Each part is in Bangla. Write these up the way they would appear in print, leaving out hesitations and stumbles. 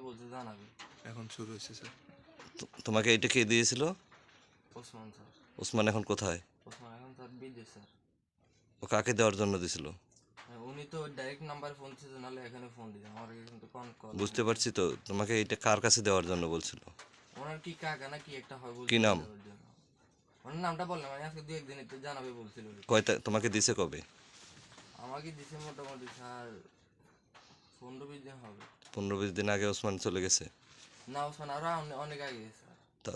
বলছে জানাবে। এখন শুরু হয়েছে স্যার। তোমাকে এটা কে দিয়েছিল? ওসমান স্যার। ওসমান এখন কোথায়? ওসমান এখন স্যার বিদেশ স্যার। ও কাকে দেওয়ার জন্য দিছিল? উনি তো ডাইরেক্ট নাম্বার ফোন দিচ্ছে, নাহলে এখানে ফোন দিছে আমার কিন্তু কোন কল। বুঝতে পারছি তো, তোমাকে এটা কার কাছে দেওয়ার জন্য বলছিল? ওনার কি কাকা না কি একটা হয় বলছিল। কি নাম? দেওয়ার জন্য। ওনার নামটা বললাম, মানে আজকে 2-1 দিন একটু জানাবে বলছিল। তোমাকে দিছে কবে? আমাকে দিছে মোটামুটি স্যার 15-20 দিন হবে। 15-20 দিন আগে ওসমান চলে গেছে? না, ওসমান আরো অনেক আগে স্যার।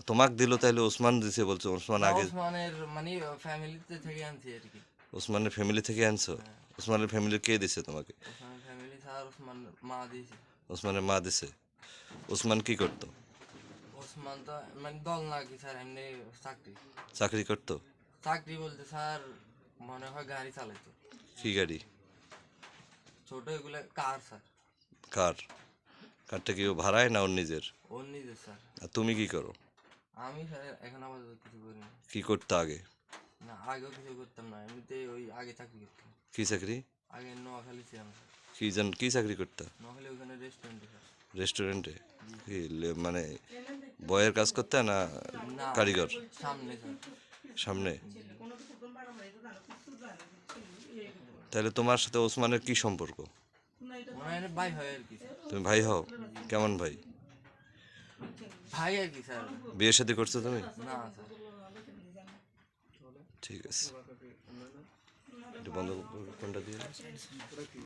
তোমাকে দিল তাইলে ওসমান দিছে বলছো? ওসমান না, আগে? ওসমানের মানে ফ্যামিলিতে থেকে আনছি আর কি। ওসমানের ফ্যামিলি থেকে আনছো? ওসমানের ফ্যামিলি কে দিছে তোমাকে? ওসমানের ফ্যামিলি স্যার ওসমান মা দিয়েছে। ওসমানের মা দিছে। ওসমান কি করতো? ওসমান তো মানে দল না কি স্যার, এমনি চাকরি। চাকরি করতো? চাকরি বলতে স্যার মনে হয় গাড়ি চালাইতো। কি গাড়ি? ছোট এগুলো কার স্যার। কার? কারটা কি ও ভাড়ায় না ওর নিজের? ওর নিজের স্যার। আর তুমি কি করো? আমি স্যার এখন আপাতত কিছু করি না। কি করতে আগে? না, আগেও কিছু করতাম না, এমনিতে ওই আগে চাকরি করতাম। কি চাকরি? আগে নোয়াখালী ছিলাম স্যার। কি চাকরি করতে? নোয়াখালী ওখানে রেস্টুরেন্টে স্যার। রেস্টুরেন্টে? কি মানে বয়ের কাজ করতে না না, কারিগর? সামনে স্যার। সামনে? তাহলে তোমার সাথে ওসমানের কি সম্পর্ক? ওনার ভাই হয় আর কি স্যার। তুমি ভাই হও? কেমন ভাই? ভাই আর কি স্যার। বিয়ে শাদী করছো তুমি? না স্যার। ঠিক আছে, এটা বন্ধ কোনটা দিয়ে